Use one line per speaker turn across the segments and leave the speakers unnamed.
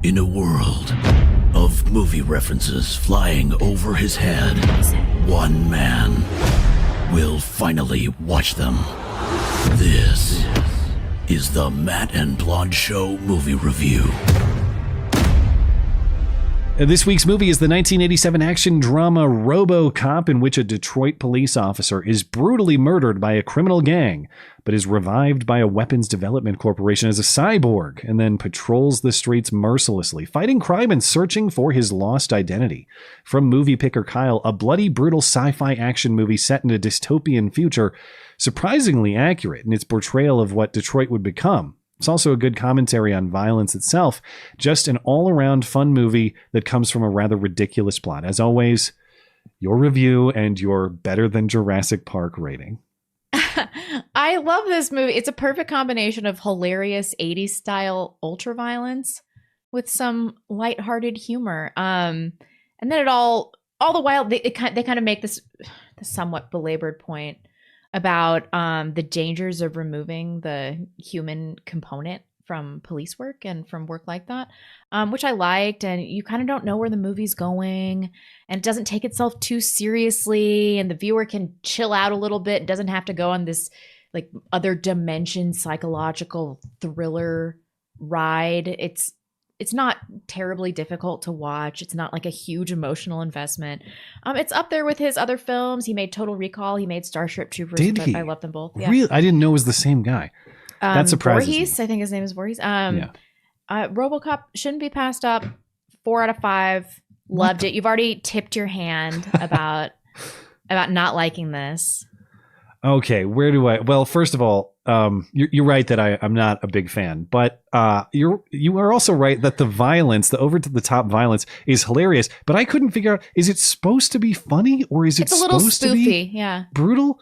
In a world of movie references flying over his head, one man will finally watch them. This is the Matt and Blonde Show movie review.
This week's movie is the 1987 action drama Robocop, in which a Detroit police officer is brutally murdered by a criminal gang, but is revived by a weapons development corporation as a cyborg, and then patrols the streets mercilessly, fighting crime and searching for his lost identity. From movie picker Kyle, a bloody, brutal sci-fi action movie set in a dystopian future, surprisingly accurate in its portrayal of what Detroit would become. It's also a good commentary on violence itself, just an all-around fun movie that comes from a rather ridiculous plot. As always, your review and your better than Jurassic Park rating.
I love this movie. It's a perfect combination of hilarious 80s style ultra-violence with some lighthearted humor. And then all the while, they kind of make this somewhat belabored point about the dangers of removing the human component from police work and from work like that, which I liked. And you kind of don't know where the movie's going, and it doesn't take itself too seriously, and the viewer can chill out a little bit. It doesn't have to go on this like other dimension psychological thriller ride. It's not terribly difficult to watch. It's not like a huge emotional investment. It's up there with his other films. He made Total Recall. He made Starship Troopers.
Did he?
I love them both. Yeah.
Really? I didn't know it was the same guy. That surprises
Voorhees,
me.
I think his name is Voorhees. Robocop shouldn't be passed up. 4 out of 5. Loved it. You've already tipped your hand about not liking this.
Okay, where do I? Well, first of all, you're right that I'm not a big fan, but you are also right that the violence, the over to the top violence, is hilarious. But I couldn't figure out, is it supposed to be funny or is it supposed to be brutal?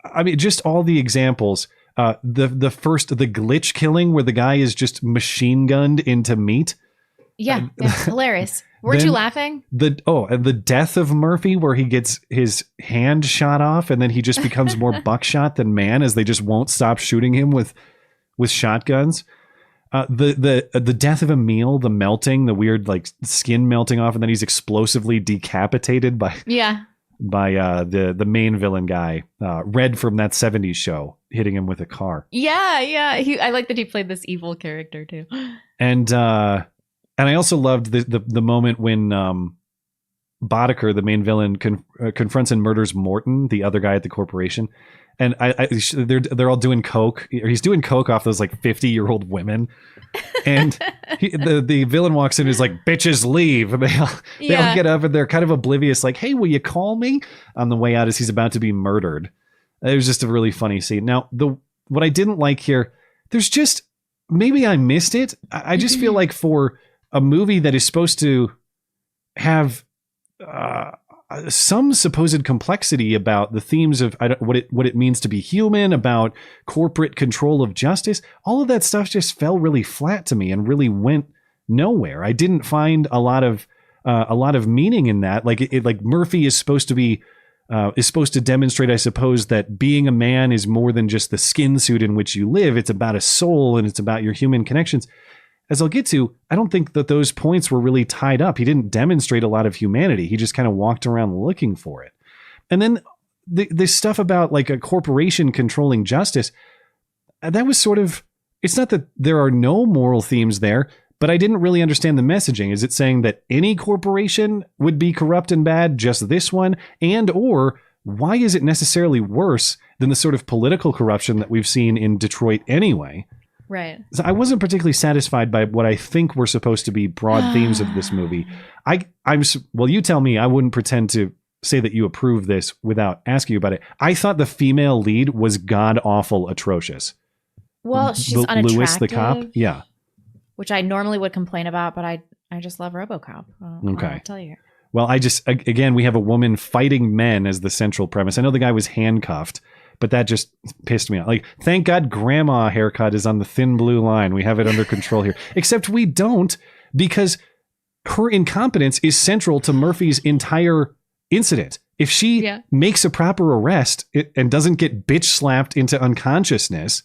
I mean, just all the examples. The glitch killing where the guy is machine gunned into meat.
Yeah, it's hilarious. Weren't you laughing?
And the death of Murphy, where he gets his hand shot off, and then he just becomes more buckshot than man, as they just won't stop shooting him with shotguns. The death of Emil, the melting, the weird like skin melting off, and then he's explosively decapitated by the main villain guy, Red from that 70s show, hitting him with a car.
Yeah. I like that he played this evil character too.
And I also loved the moment when Boddicker, the main villain, confronts and murders Morton, the other guy at the corporation. And they're all doing coke. Or he's doing coke off those like 50-year-old women. And the villain walks in and is like, bitches leave. And they all get up and they're kind of oblivious, like, hey, will you call me? On the way out as he's about to be murdered. It was just a really funny scene. Now, what I didn't like here, there's just, maybe I missed it. I just feel like for a movie that is supposed to have some supposed complexity about the themes of what it means to be human, about corporate control of justice, all of that stuff just fell really flat to me and really went nowhere. I didn't find a lot of meaning in that. Like Murphy is supposed to demonstrate, I suppose, that being a man is more than just the skin suit in which you live. It's about a soul and it's about your human connections. As I'll get to, I don't think that those points were really tied up. He didn't demonstrate a lot of humanity. He just kind of walked around looking for it. And then this stuff about like a corporation controlling justice, that was sort of, it's not that there are no moral themes there, but I didn't really understand the messaging. Is it saying that any corporation would be corrupt and bad, just this one? And or why is it necessarily worse than the sort of political corruption that we've seen in Detroit anyway?
Right.
So I wasn't particularly satisfied by what I think were supposed to be broad themes of this movie. Well, you tell me. I wouldn't pretend to say that you approve this without asking you about it. I thought the female lead was god-awful atrocious.
Well, she's unattractive.
Lewis the cop? Yeah.
Which I normally would complain about, but I just love RoboCop.
Okay.
I'll tell you.
Well, again, we have a woman fighting men as the central premise. I know the guy was handcuffed, but that just pissed me off. Like, thank God grandma haircut is on the thin blue line. We have it under control here. Except we don't, because her incompetence is central to Murphy's entire incident. If she makes a proper arrest and doesn't get bitch slapped into unconsciousness,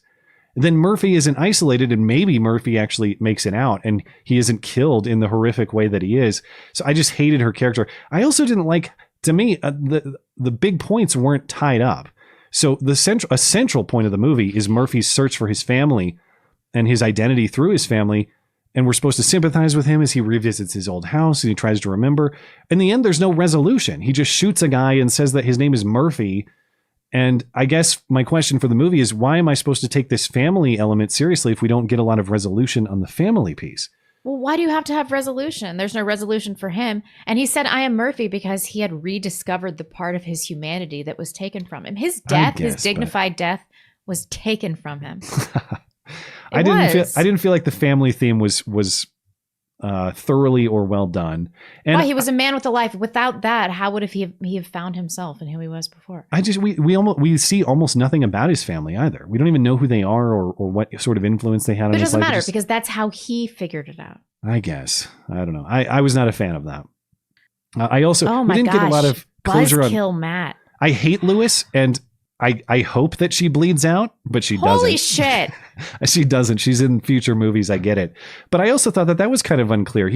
then Murphy isn't isolated, and maybe Murphy actually makes it out and he isn't killed in the horrific way that he is. So I just hated her character. I also didn't like, to me, the big points weren't tied up. So a central point of the movie is Murphy's search for his family and his identity through his family. And we're supposed to sympathize with him as he revisits his old house and he tries to remember. In the end, there's no resolution. He just shoots a guy and says that his name is Murphy. And I guess my question for the movie is, why am I supposed to take this family element seriously if we don't get a lot of resolution on the family piece?
Well, why do you have to have resolution? There's no resolution for him. And he said, I am Murphy, because he had rediscovered the part of his humanity that was taken from him. His death, his dignified death, was taken from him. I didn't feel like the family theme was thoroughly or well done. And why? He was a man with a life. Without that, how would he have found himself and who he was before?
We see almost nothing about his family either. We don't even know who they are or what sort of influence they had on his life.
It doesn't matter because that's how he figured it out.
I guess. I don't know. I was not a fan of that. I also
we
didn't get a lot of closure on
kill Matt.
I hate Lewis, and I hope that she bleeds out, but she doesn't.
Holy shit.
She doesn't. She's in future movies. I get it. But I also thought that was kind of unclear.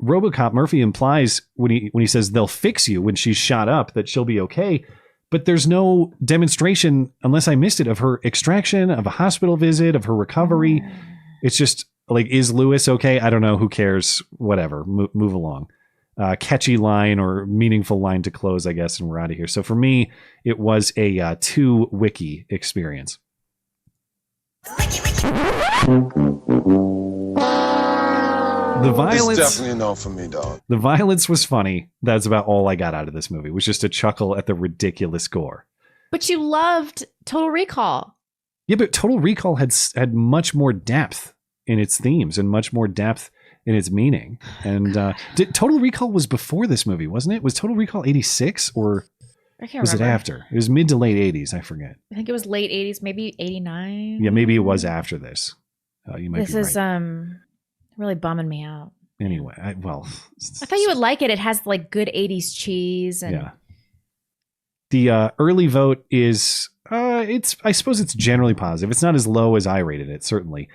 Robocop Murphy implies when he says they'll fix you when she's shot up that she'll be okay. But there's no demonstration, unless I missed it, of her extraction, of a hospital visit, of her recovery. It's just like, is Lewis okay? I don't know. Who cares? Whatever. Move along. Catchy line or meaningful line to close, I guess, and we're out of here. So for me, it was a 2 wiki experience. The violence,
it's definitely a no for me, dog.
The violence was funny. That's about all I got out of this movie. It was just a chuckle at the ridiculous gore.
But you loved Total Recall.
Yeah, but Total Recall had much more depth in its themes and much more depth in its meaning. And Total Recall was before this movie, wasn't it? Was Total Recall 86 or was it after? It was mid to late 80s. I forget.
I think it was late 80s, maybe 89.
Yeah, maybe it was after this. You might
this
be
is
right.
Really bumming me out.
Anyway, I
thought you would like it. It has like good 80s cheese. And
yeah. The early vote is I suppose it's generally positive. It's not as low as I rated it, certainly.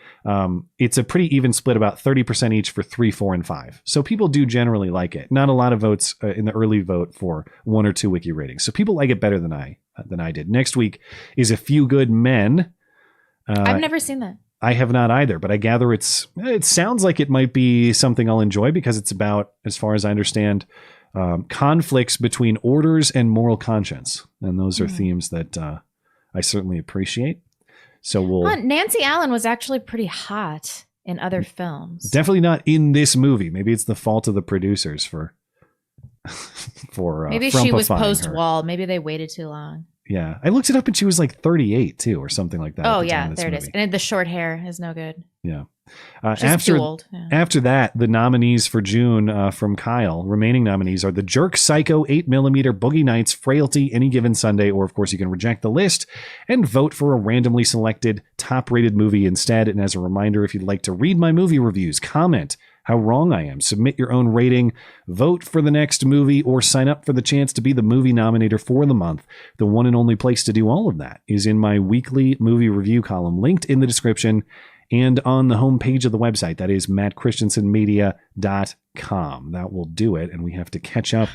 It's a pretty even split, about 30% each for 3, 4, and 5. So people do generally like it. Not a lot of votes in the early vote for 1 or 2 wiki ratings. So people like it better than I did. Next week is A Few Good Men.
I've never seen that.
I have not either, but I gather it sounds like it might be something I'll enjoy because it's about, as far as I understand, conflicts between orders and moral conscience. And those are themes that I certainly appreciate. So
Nancy Allen was actually pretty hot in other films.
Definitely not in this movie. Maybe it's the fault of the producers for
maybe she was post-wall. Maybe they waited too long.
Yeah. I looked it up and she was like 38 too, or something like that.
Oh yeah, there it is. And the short hair is no good.
Yeah.
She's too old. Yeah.
After that, the nominees for June from Kyle, remaining nominees are The Jerk, Psycho, 8mm, Boogie Nights, Frailty, Any Given Sunday, or of course you can reject the list and vote for a randomly selected top-rated movie instead. And as a reminder, if you'd like to read my movie reviews, comment how wrong I am, submit your own rating, vote for the next movie, or sign up for the chance to be the movie nominator for the month. The one and only place to do all of that is in my weekly movie review column, linked in the description and on the homepage of the website. That is mattchristiansenmedia.com. That will do it. And we have to catch up